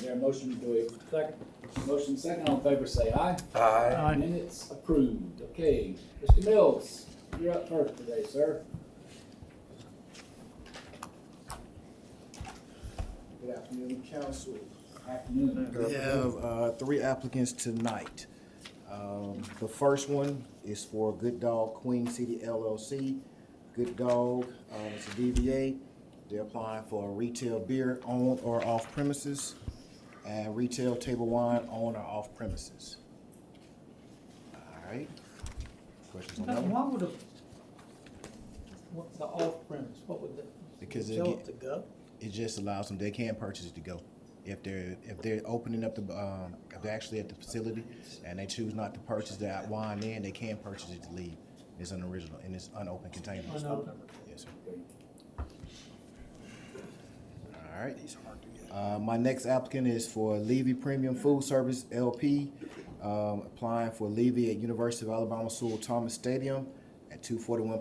there a motion to it? Second. Motion second, all in favor say aye. Aye. Minutes approved. Okay, Mr. Mills, you're up first today, sir. Good afternoon, council. Afternoon. We have 3 applicants tonight. The first one is for Good Dog Queen City LLC. Good Dog, it's a DBA. They're applying for a retail beer on or off premises and retail table wine on or off premises. All right. Questions on that one? Why would what's the off premise, what would that? Because tell it to go? it just allows them, they can purchase it to go. If they're opening up the, if they're actually at the facility and they choose not to purchase that wine in, they can purchase it to leave. It's an original, in its unopened containers. Unopened. Yes, sir. All right. My next applicant is for Levy Premium Food Service LP, applying for Levy at University of Alabama Sewell Thomas Stadium at 241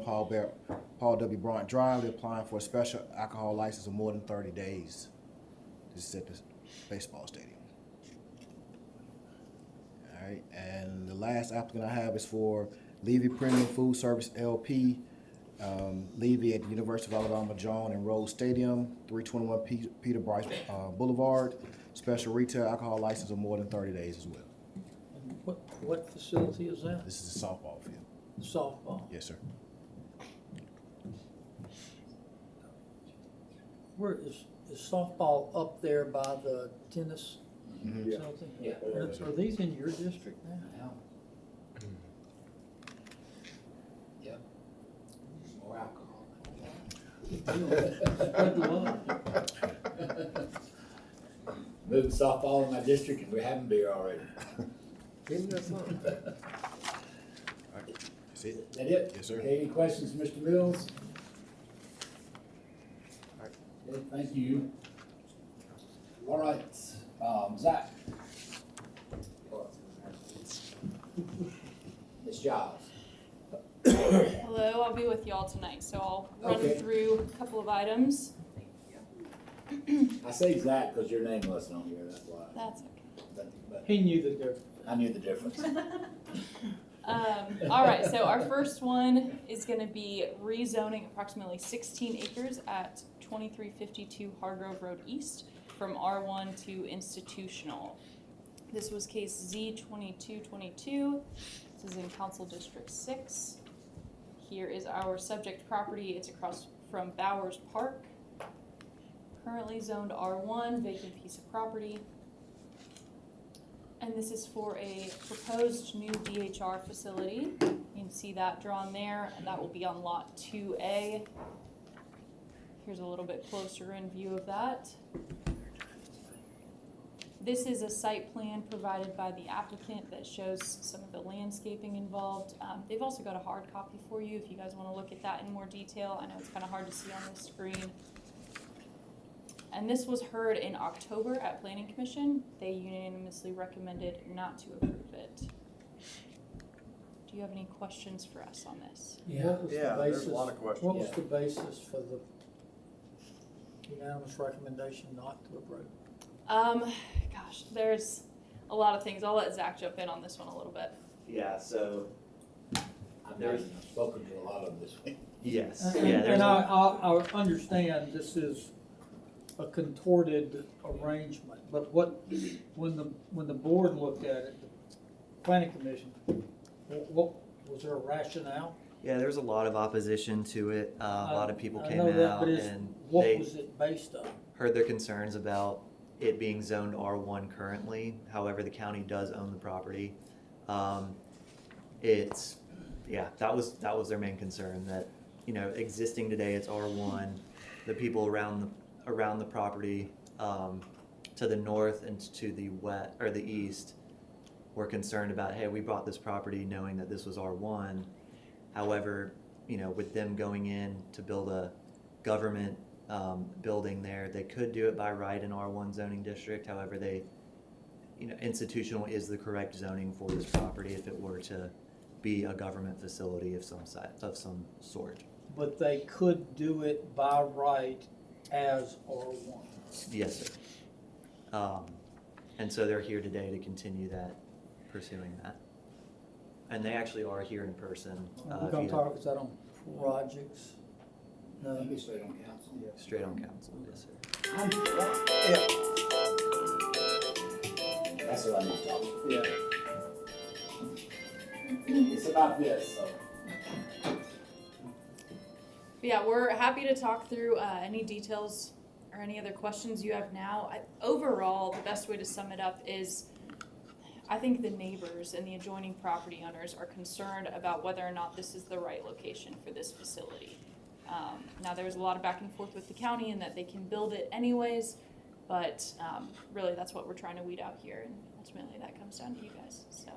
Paul W. Bryant Drive. They're applying for a special alcohol license of more than 30 days. This is at the baseball stadium. All right, and the last applicant I have is for Levy Premium Food Service LP, Levy at the University of Alabama John and Rose Stadium, 321 Peter Bryce Boulevard, special retail alcohol license of more than 30 days as well. And what facility is that? This is a softball field. Softball. Yes, sir. Where is softball up there by the tennis Mhm. facility? Yeah. Are these in your district now? Yep. More alcohol. Spread the love. Moving softball in my district and we're having beer already. Isn't that something? All right. That's it. That it? Yes, sir. Okay, any questions, Mr. Mills? All right. Okay, thank you. All right, Zach. Ms. Giles. Hello, I'll be with y'all tonight, so I'll run Okay. through a couple of items. I say Zach because your name wasn't on here, that's why. That's okay. But He knew the difference. I knew the difference. All right, so our first one is gonna be rezoning approximately 16 acres at 2352 Hargrove Road East from R1 to institutional. This was case Z2222. This is in Council District 6. Here is our subject property. It's across from Bowers Park. Currently zoned R1, vacant piece of property. And this is for a proposed new DHR facility. You can see that drawn there, and that will be on lot 2A. Here's a little bit closer in view of that. This is a site plan provided by the applicant that shows some of the landscaping involved. They've also got a hard copy for you if you guys want to look at that in more detail. I know it's kind of hard to see on the screen. And this was heard in October at Planning Commission. They unanimously recommended not to approve it. Do you have any questions for us on this? What was the Yeah, there's basis? a lot of questions. What was the basis for the unanimous recommendation not to approve? Gosh, there's a lot of things. I'll let Zach jump in on this one a little bit. Yeah, so, I've never spoken to a lot of them this week. yes, And, yeah, there's and a, I understand this is a contorted arrangement, but when the board looked at it, the planning commission, what, was there a rationale? yeah, there's a lot of opposition to it. A lot of people I came know that, out but and what they was it based on? heard their concerns about it being zoned R1 currently. However, the county does own the property. It's, yeah, that was their main concern, that, you know, existing today it's R1. The people around the property, to the north and to the west or the east, were concerned about, hey, we bought this property knowing that this was R1. However, you know, with them going in to build a government building there, they could do it by right in R1 zoning district. However, they, you know, institutional is the correct zoning for this property if it were to be a government facility of some sort. But they could do it by right as R1. Yes, sir. And so they're here today to continue that, pursuing that. And they actually are here in person. We're if gonna you- talk, is that on projects? I No, think it's straight on council. Straight on council, yes, sir. That's what I need to talk about. Yeah. It's about this, so. Yeah, we're happy to talk through any details or any other questions you have now. Overall, the best way to sum it up is I think the neighbors and the adjoining property owners are concerned about whether or not this is the right location for this facility. Now, there was a lot of back and forth with the county and that they can build it anyways, but really that's what we're trying to weed out here, and ultimately that comes down to you guys, so.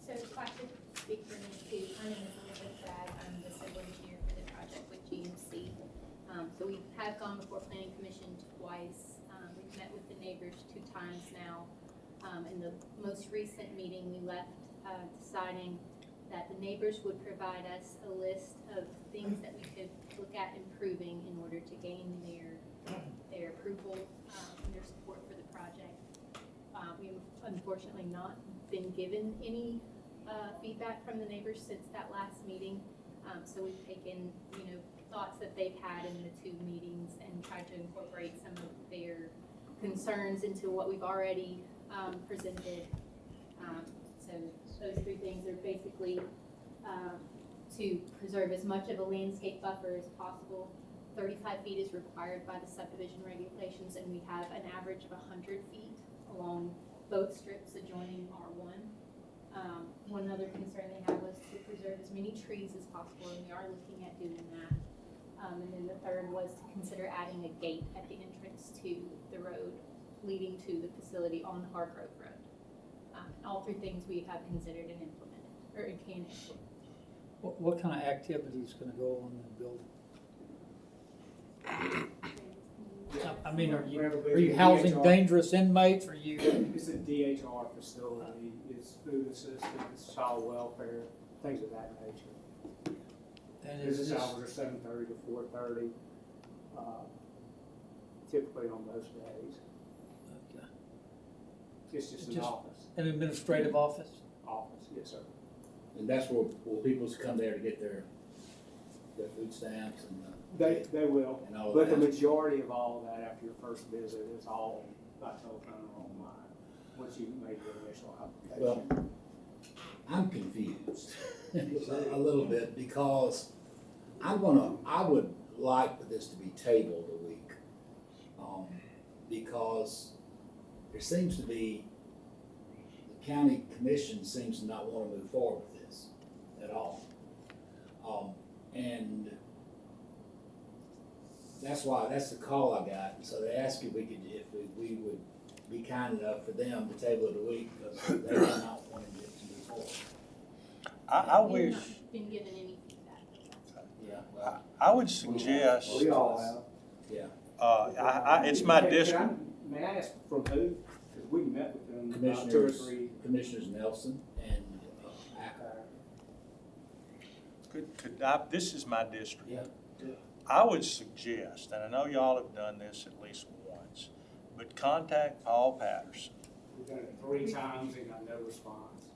So if I could speak for me too, my name is Elizabeth Bragg, I'm the civil engineer for the project with GMC. So we have gone before planning commission twice, we've met with the neighbors 2 times now. In the most recent meeting, we left deciding that the neighbors would provide us a list of things that we could look at improving in order to gain their approval, and their support for the project. We've unfortunately not been given any feedback from the neighbors since that last meeting. So we've taken, thoughts that they've had in the 2 meetings and tried to incorporate some of their concerns into what we've already presented. So those 3 things are basically to preserve as much of a landscape buffer as possible. 35 feet is required by the subdivision regulations, and we have an average of 100 feet along both strips adjoining R1. One other concern they had was to preserve as many trees as possible, and we are looking at doing that. And then the third was to consider adding a gate at the entrance to the road leading to the facility on Hargrove Road. All 3 things we have considered and implemented, or can implement. what kind of activity is gonna go on in the building? I mean, are you housing DHR. dangerous inmates, or you? It's a DHR facility, it's food assistance, it's child welfare, things of that nature. And is Business this, hours are 7:30 to 4:30, typically on most days. okay. It's just an Just- office, An administrative office? yes, sir. And that's where people come there to get their food stamps and. They will, And all of but the that. majority of all of that after your first visit is all by telephone or online, once you make your initial Well, application. I'm confused a little bit because I would like for this to be tabled a week. Because there seems to be, the county commission seems to not want to move forward with this at all. And that's the call I got. And so they asked if we would be kind enough for them to table it a week because they are not wanting it to move forward. I We wish, have not been given any feedback. Yeah, well, I would suggest, We all have. yeah. it's my Can district. May I ask from who? Because we met with them about 2 or Commissioners, 3. Commissioners Nelson and Acker. This is my district. Yeah. I would suggest, and I know y'all have done this at least once, but contact Paul Patterson. We've done it 3 times and got no response.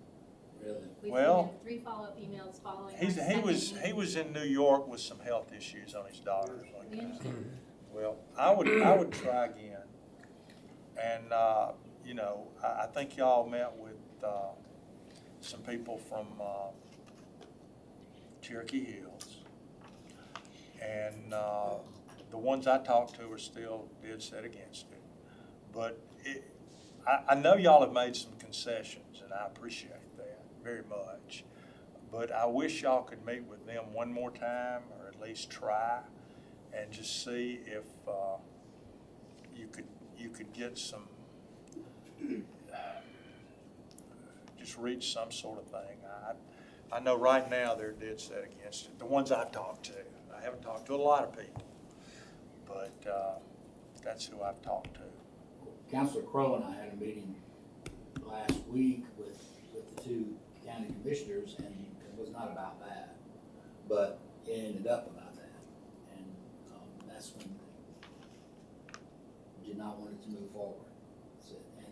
Really? We Well, submitted 3 follow-up emails following our He second was meeting. in New York with some health issues on his daughter. We understand. Well, I would try again. And, I think y'all met with, some people from, Cherokee Hills. And, the ones I talked to are still dead set against it. But I know y'all have made some concessions, and I appreciate that very much. But I wish y'all could meet with them one more time, or at least try, and just see if you could get some, just reach some sort of thing. I know right now they're dead set against it, the ones I've talked to. I haven't talked to a lot of people, but that's who I've talked to. Councilor Crowe and I had a meeting last week with the 2 county commissioners, and it was not about that, but it ended up about that. And that's when they did not want it to move forward. So, and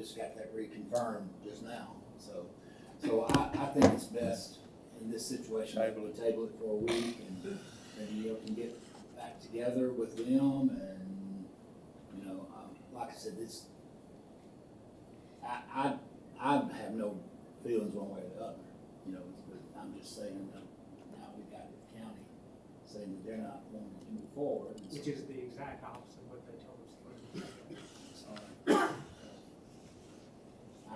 just got that reconfirmed just now, so I think it's best in this situation, maybe we table it for a week and maybe you can get back together with them and, you know, like I said, this, I have no feelings one way or the other, you know, but I'm just saying that now we've got the county saying that they're not wanting to move forward. and so- Which is the exact opposite of what they told us.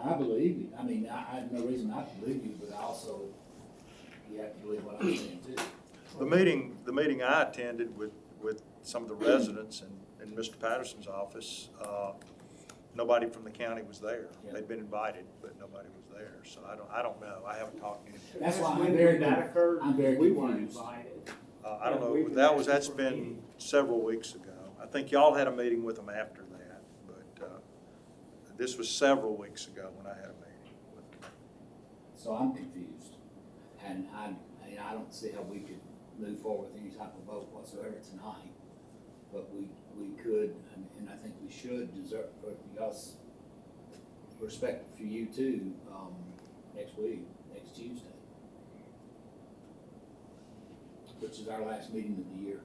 I believe you. I mean, I have no reason not to believe you, but also you have to believe what I'm saying too. The meeting I attended with some of the residents in Mr. Patterson's office, nobody from the county was there. Yeah. They'd been invited, but nobody was there, so I don't know, I haven't talked to anybody. That's why I'm When very, that occurred, I'm very we weren't confused. invited. I don't Yeah, know, that's been several weeks ago. I think y'all had a meeting with them after that, but this was several weeks ago when I had a meeting with them. So I'm confused. And I don't see how we could move forward with any type of vote whatsoever tonight. But we could, and I think we should deserve, for y'all's respect for you too, next week, next Tuesday. Which is our last meeting of the year.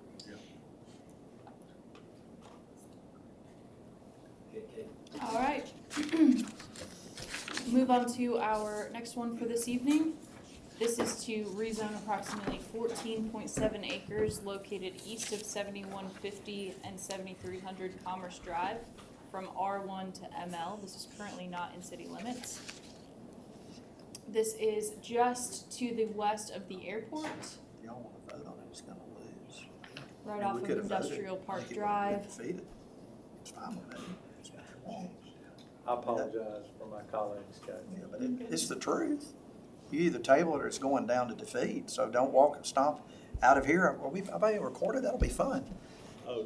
Okay, Kate. All right. Move on to our next one for this evening. This is to rezone approximately 14.7 acres located east of 7150 and 7300 Commerce Drive from R1 to ML. This is currently not in city limits. This is just to the west of the airport, Y'all wanna vote on it, it's gonna lose. right We off of could've voted, Industrial Park make it Drive. defeated. It's fine with me, it's what they want. I apologize for my colleagues, Kate. Yeah, but it's the truth. You either table it or it's going down to defeat, so don't walk and stomp out of here. Well, I've already recorded, that'll be fun.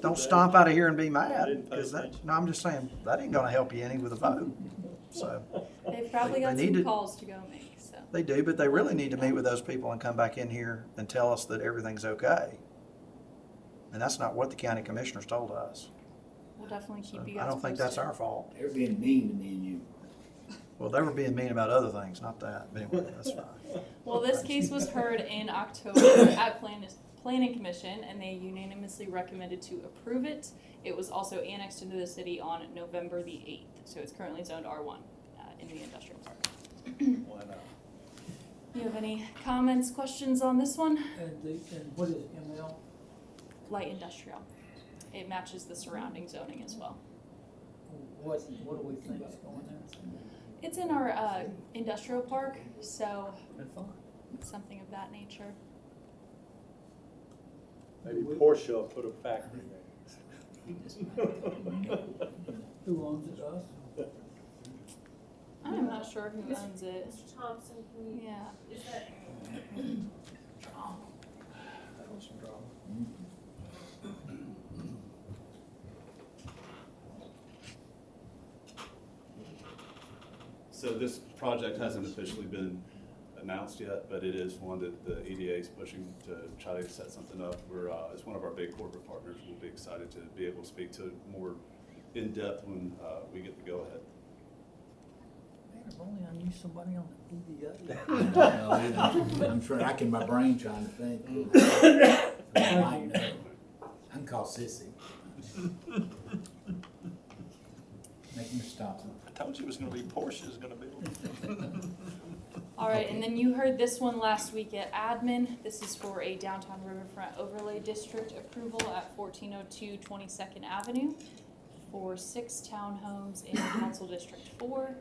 Don't stomp out of here and be mad, because that, no, I'm just saying, that ain't gonna help you any with a vote. So, They've probably They got need some to- calls to go make, so. they do, but they really need to meet with those people and come back in here and tell us that everything's okay. And that's not what the county commissioners told us. We'll definitely So keep you guys I don't think that's posted. our fault. They're being mean to me and you. Well, they were being mean about other things, not that, but anyway, that's fine. Well, this case was heard in October at Planning Commission, and they unanimously recommended to approve it. It was also annexed into the city on November the 8th, so it's currently zoned R1 in the industrial park. Why not? You have any comments, questions on this one? And what is ML? Light industrial. It matches the surrounding zoning as well. What do we think is going there? It's in our industrial park, so Been fine. something of that nature. Maybe Porsche will put a factory there. Who owns it, us? I'm not sure who owns it. Mr. Thompson, can you, Yeah. is that, That was some drama. So this project hasn't officially been announced yet, but it is one that the EDA is pushing to try to set something up. It's one of our big corporate partners. We'll be excited to be able to speak to it more in depth when we get the go-ahead. Man, if only I knew somebody on the EDA. I'm sure I can, my brain trying to think. I might know. I can call Sissy. Make me stop. I told you it was gonna be Porsche is gonna build. All right, and then you heard this one last week at admin. This is for a downtown riverfront overlay district approval at 1402 22nd Avenue for 6 townhomes in Council District 4.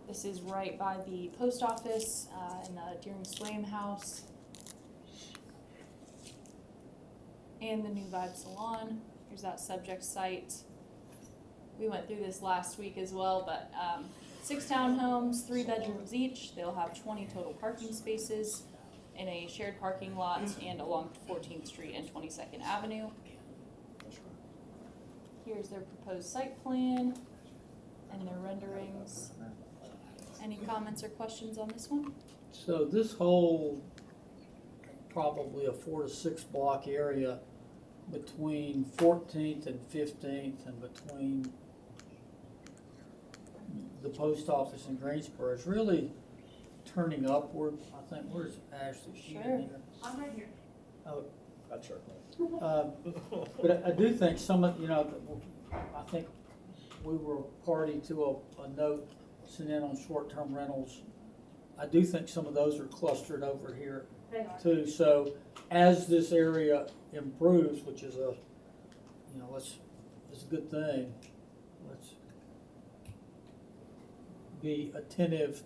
This is right by the post office and the Deering Swaim House and the New Vibe Salon. Here's that subject site. We went through this last week as well, but 6 townhomes, 3 bedrooms each. They'll have 20 total parking spaces in a shared parking lot and along 14th Street and 22nd Avenue. Here's their proposed site plan and their renderings. Any comments or questions on this one? So this whole, probably a 4 to 6 block area between 14th and 15th and between the post office in Greensboro is really turning upward. I think, where's Ashley? She in Sure. here? I'm right here. Oh, That's right. but I do think some of, you know, I think we were party to a note sent in on short-term rentals. I do think some of those are clustered over here They are. too. So as this area improves, which is a, you know, it's a good thing, let's be attentive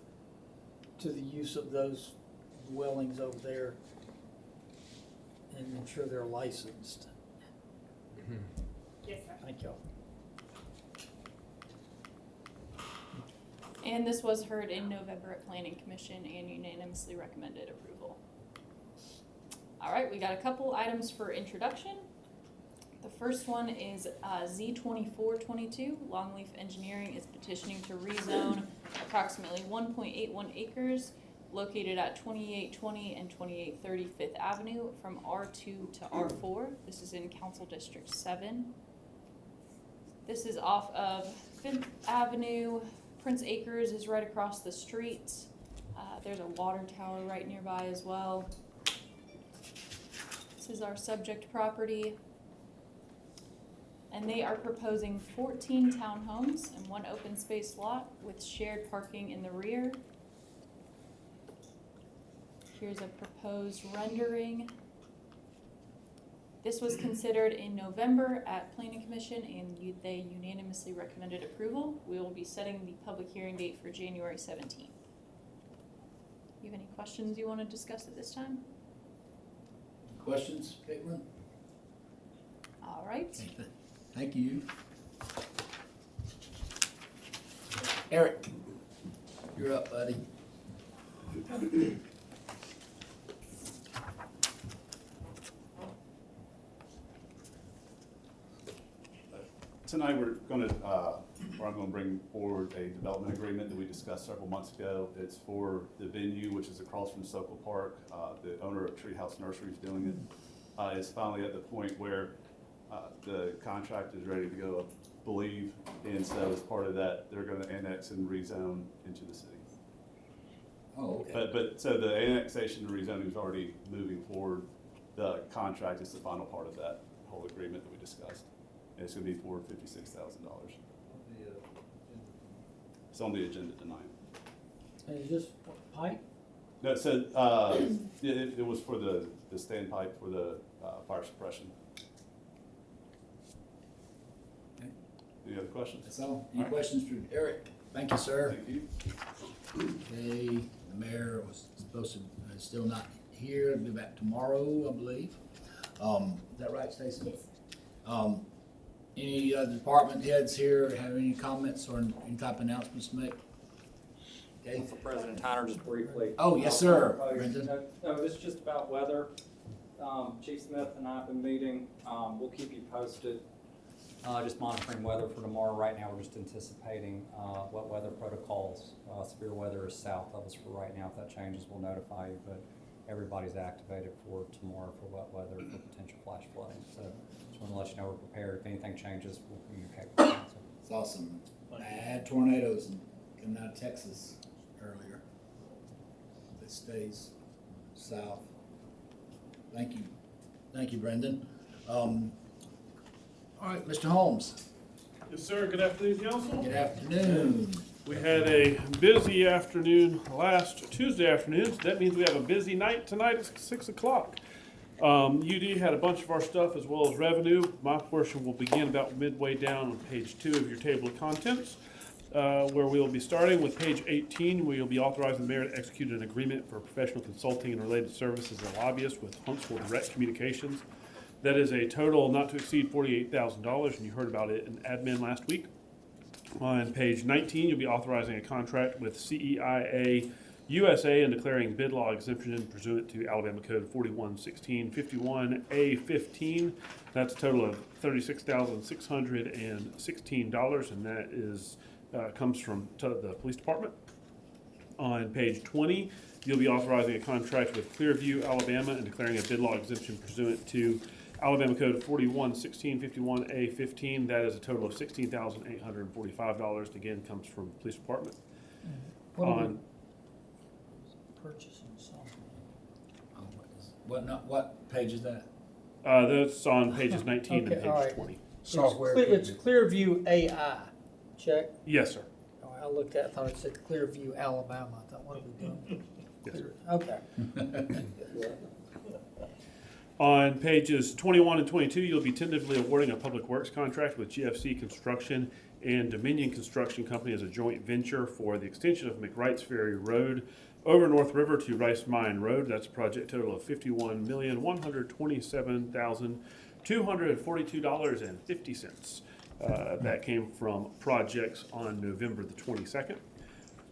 to the use of those dwellings over there and ensure they're licensed. Yes, sir. Thank y'all. And this was heard in November at Planning Commission and unanimously recommended approval. All right, we got a couple items for introduction. The first one is Z2422. Longleaf Engineering is petitioning to rezone approximately 1.81 acres located at 2820 and 2830 Fifth Avenue from R2 to R4. This is in Council District 7. This is off of 5th Avenue. Prince Acres is right across the street. There's a water tower right nearby as well. This is our subject property. And they are proposing 14 townhomes and 1 open space lot with shared parking in the rear. Here's a proposed rendering. This was considered in November at Planning Commission and they unanimously recommended approval. We will be setting the public hearing date for January 17th. You have any questions you want to discuss at this time? Questions, Caitlin? All right. Thank you. Eric, you're up, buddy. Tonight, I'm gonna bring forward a development agreement that we discussed several months ago. It's for the venue, which is across from Sokol Park. The owner of Treehouse Nursery is doing it. Is finally at the point where the contract is ready to go, I believe. And so as part of that, they're gonna annex and rezone into the city. Oh, okay. But so the annexation and rezoning is already moving forward. The contract is the final part of that whole agreement that we discussed. And it's gonna be for $56,000. It's on the agenda tonight. And is this pipe? No, so, it was for the standpipe for the, fire suppression. Okay. Any other questions? That's all. Any All right. questions for Eric? Thank you, sir. Thank you. Okay, the mayor was supposed to, still not here, he'll be back tomorrow, I believe. Is that right, Stacy? Yes. Any other department heads here have any comments or any type of announcements to make? Okay. For President Tyner, just briefly. Oh, yes, sir. Oh, Brendan. No, this is just about weather. Chief Smith and I have been meeting. We'll keep you posted. Just monitoring weather for tomorrow. Right now, we're just anticipating wet weather protocols. Severe weather is south of us for right now. If that changes, we'll notify you, but everybody's activated for tomorrow for wet weather for potential flash flooding. So just want to let you know we're prepared. If anything changes, we'll communicate with you. So, It's awesome. Bad tornadoes coming out of Texas earlier. That stays south. Thank you. Thank you, Brendan. All right, Mr. Holmes, Yes, sir. Good afternoon, council. good afternoon. We had a busy afternoon last Tuesday afternoon, so that means we have a busy night tonight at 6 o'clock. UD had a bunch of our stuff as well as revenue. My portion will begin about midway down on page 2 of your table of contents, where we will be starting with page 18, where you'll be authorizing the mayor to execute an agreement for professional consulting and related services as a lobbyist with Huntsville Direct Communications. That is a total not to exceed $48,000, and you heard about it in admin last week. On page 19, you'll be authorizing a contract with CEIA USA and declaring bid law exemption pursuant to Alabama Code 411651A15. That's a total of $36,616, and that is comes from the police department. On page 20, you'll be authorizing a contract with Clearview, Alabama, and declaring a bid law exemption pursuant to Alabama Code 41-1651A-15, that is a total of $16,845. Again, comes from the police department. What are we On, purchasing something? Oh, what page is that? that's on pages 19 Okay, and all page right. 20. Software. It's Clearview AI, check. Yes, sir. All right, I looked at it, thought it said Clearview, Alabama. I thought, what are we doing? Yes, sir. Okay. On pages 21 and 22, you'll be tentatively awarding a public works contract with GFC Construction and Dominion Construction Company as a joint venture for the extension of McWright's Ferry Road over North River to Rice Mine Road. That's a project total of $51,127,242.50. That came from projects on November the 22nd.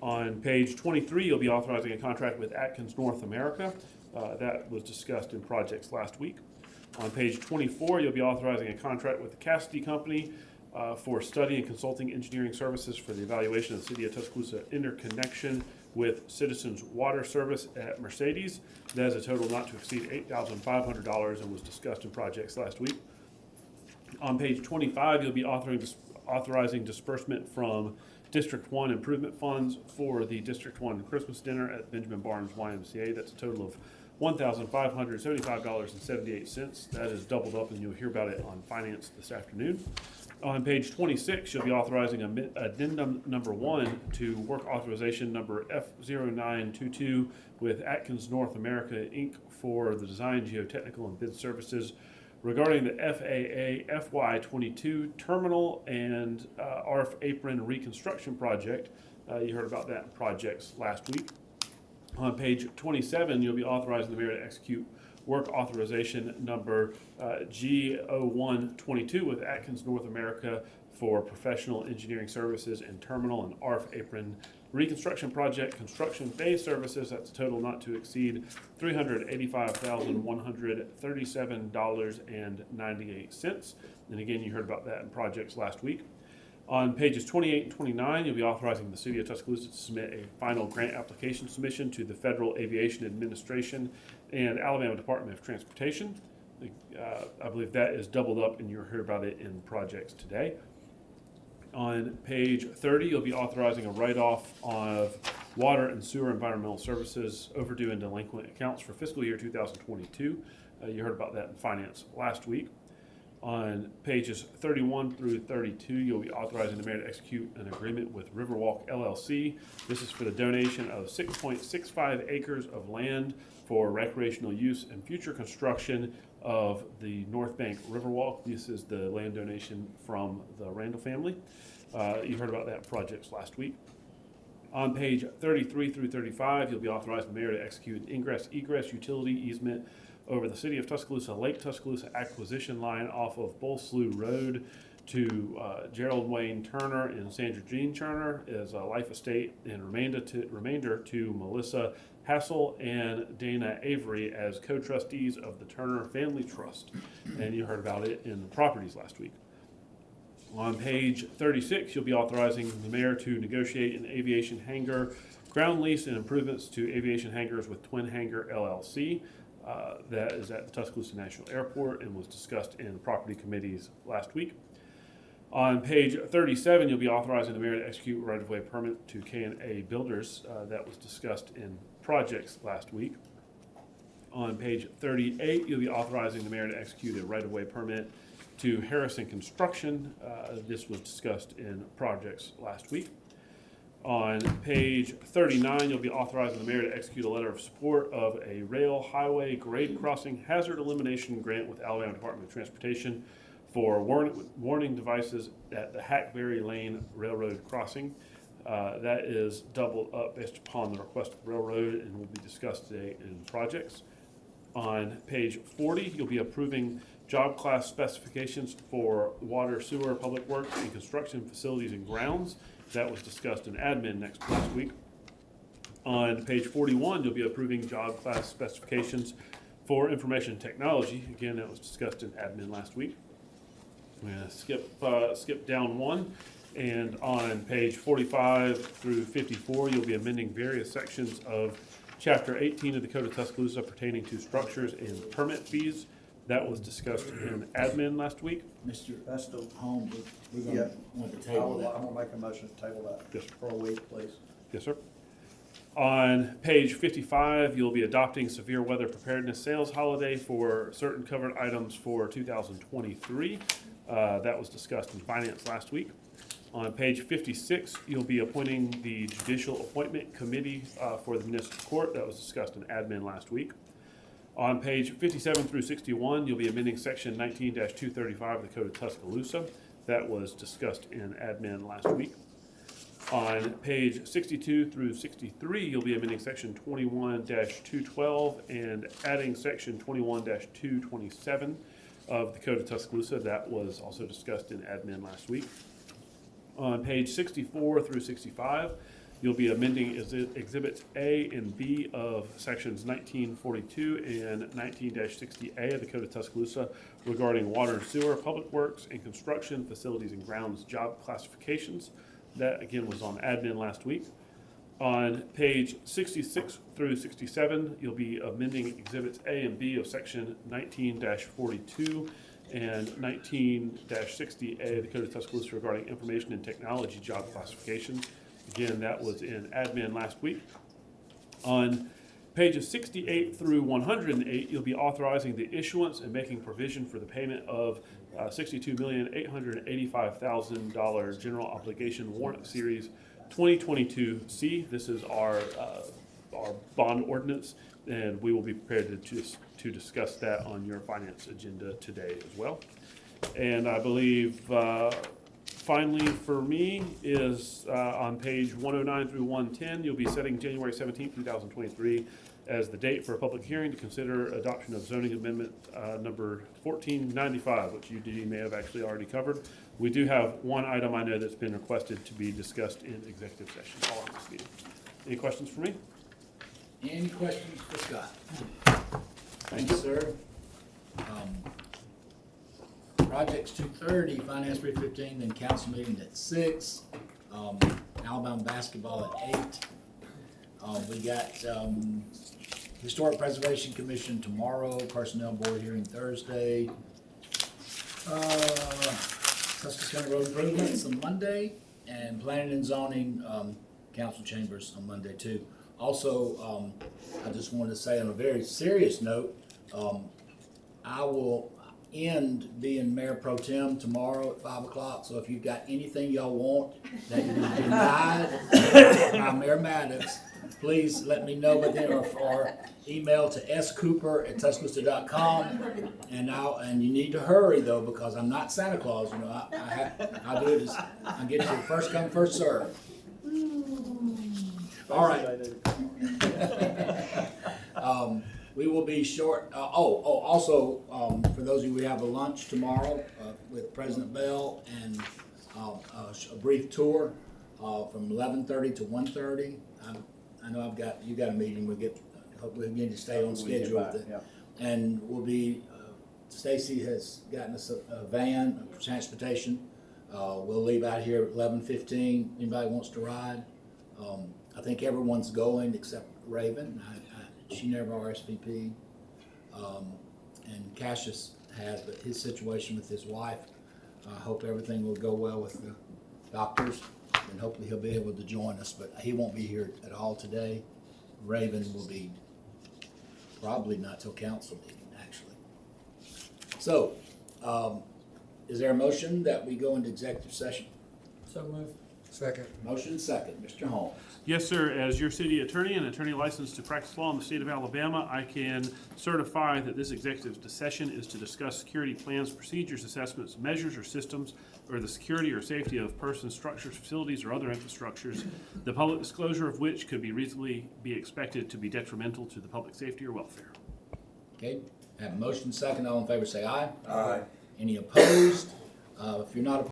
On page 23, you'll be authorizing a contract with Atkins North America. That was discussed in projects last week. On page 24, you'll be authorizing a contract with the Cassidy Company for study and consulting engineering services for the evaluation of the City of Tuscaloosa interconnection with Citizens Water Service at Mercedes. That is a total not to exceed $8,500 and was discussed in projects last week. On page 25, you'll be authorizing disbursement from District 1 improvement funds for the District 1 Christmas dinner at Benjamin Barnes YMCA. That's a total of $1,575.78. That is doubled up, and you'll hear about it on finance this afternoon. On page 26, you'll be authorizing addendum number 1 to work authorization number F0922 with Atkins North America, Inc. for the design, geotechnical, and bid services regarding the FAA FY22 terminal and ARF apron reconstruction project. You heard about that in projects last week. On page 27, you'll be authorizing the mayor to execute work authorization number G0122 with Atkins North America for professional engineering services and terminal and ARF apron reconstruction project construction phase services. That's a total not to exceed $385,137.98. And again, you heard about that in projects last week. On pages 28 and 29, you'll be authorizing the City of Tuscaloosa to submit a final grant application submission to the Federal Aviation Administration and Alabama Department of Transportation. I believe that is doubled up, and you'll hear about it in projects today. On page 30, you'll be authorizing a write-off of water and sewer environmental services overdue and delinquent accounts for fiscal year 2022. You heard about that in finance last week. On pages 31 through 32, you'll be authorizing the mayor to execute an agreement with Riverwalk LLC. This is for the donation of 6.65 acres of land for recreational use and future construction of the North Bank Riverwalk. This is the land donation from the Randall family. You heard about that in projects last week. On page 33 through 35, you'll be authorizing the mayor to execute an ingress-egress utility easement over the City of Tuscaloosa Lake Tuscaloosa acquisition line off of Bull Slough Road to Gerald Wayne Turner and Sandra Jean Turner as a life estate, and remainder to Melissa Hassel and Dana Avery as co-trustees of the Turner Family Trust. And you heard about it in the properties last week. On page 36, you'll be authorizing the mayor to negotiate an aviation hangar ground lease and improvements to aviation hangars with Twin Hangar LLC. That is at the Tuscaloosa National Airport and was discussed in property committees last week. On page 37, you'll be authorizing the mayor to execute right-of-way permit to K&A Builders. That was discussed in projects last week. On page 38, you'll be authorizing the mayor to execute a right-of-way permit to Harrison Construction. This was discussed in projects last week. On page 39, you'll be authorizing the mayor to execute a letter of support of a rail highway grade crossing hazard elimination grant with Alabama Department of Transportation for warning devices at the Hackberry Lane Railroad crossing. That is doubled up based upon the request of the railroad and will be discussed today in projects. On page 40, you'll be approving job class specifications for water, sewer, public works, and construction facilities and grounds. That was discussed in admin last week. On page 41, you'll be approving job class specifications for information technology. Again, that was discussed in admin last week. I'm going to skip down one. And on page 45 through 54, you'll be amending various sections of Chapter 18 of the Code of Tuscaloosa pertaining to structures and permit fees. That was discussed in admin last week. Mr. That's the, Holmes, we're Yeah. gonna want to table that. I'm gonna make a motion to table that Yes, sir. for a week, please. Yes, sir. On page 55, you'll be adopting severe weather preparedness sales holiday for certain covered items for 2023. That was discussed in finance last week. On page 56, you'll be appointing the judicial appointment committee for the municipal court. That was discussed in admin last week. On page 57 through 61, you'll be amending section 19-235 of the Code of Tuscaloosa. That was discussed in admin last week. On page 62 through 63, you'll be amending section 21-212 and adding section 21-227 of the Code of Tuscaloosa. That was also discussed in admin last week. On page 64 through 65, you'll be amending exhibits A and B of sections 1942 and 19-60A of the Code of Tuscaloosa regarding water and sewer, public works, and construction, facilities and grounds job classifications. That again was on admin last week. On page 66 through 67, you'll be amending exhibits A and B of section 19-42 and 19-60A of the Code of Tuscaloosa regarding information and technology job classifications. Again, that was in admin last week. On pages 68 through 108, you'll be authorizing the issuance and making provision for the payment of $62,885,000 general obligation warrant series 2022C. This is our bond ordinance, and we will be prepared to discuss that on your finance agenda today as well. And I believe finally for me is on page 109 through 110, you'll be setting January 17th, 2023 as the date for a public hearing to consider adoption of zoning amendment number 1495, which UD may have actually already covered. We do have one item I know that's been requested to be discussed in executive session following this meeting. Any questions for me? Any questions for Scott? Thank you, sir. Projects 2:30, Finance 3:15, then council meeting at 6. Alabama basketball at 8. We got Historic Preservation Commission tomorrow, Personnel Board hearing Thursday. Tuscaloosa County Road Improvements on Monday, and Planning and Zoning Council Chambers on Monday too. Also, I just wanted to say on a very serious note, I will end being Mayor Pro Tem tomorrow at 5 o'clock. So if you've got anything y'all want that you denied by Mayor Maddox, please let me know within or email to scooper@tuscaloosa.com. And you need to hurry though, because I'm not Santa Claus. You know, I'll do it. I'll get you first come, first serve. All right. We will be short. Also, for those of you, we have a lunch tomorrow with President Bell and a brief tour from 11:30 to 1:30. I know you got a meeting. Hope we need to stay on schedule with it. Yeah. And we'll be. Stacy has gotten us a van, a transportation. We'll leave out here at 11:15. Anybody wants to ride? I think everyone's going except Raven. She never RSVP'd. And Cassius has, but his situation with his wife, I hope everything will go well with the doctors, and hopefully he'll be able to join us, but he won't be here at all today. Raven will be probably not till council meeting, actually. So, is there a motion that we go into executive session? So moved. Second. Motion second, Mr. Holmes. Yes, sir. As your city attorney and attorney licensed to practice law in the state of Alabama, I can certify that this executive session is to discuss security plans, procedures, assessments, measures, or systems, or the security or safety of persons, structures, facilities, or other infrastructures, the public disclosure of which could be reasonably be expected to be detrimental to the public safety or welfare. Okay, have a motion second. All in favor say aye. Aye. Any opposed? If you're not opposed,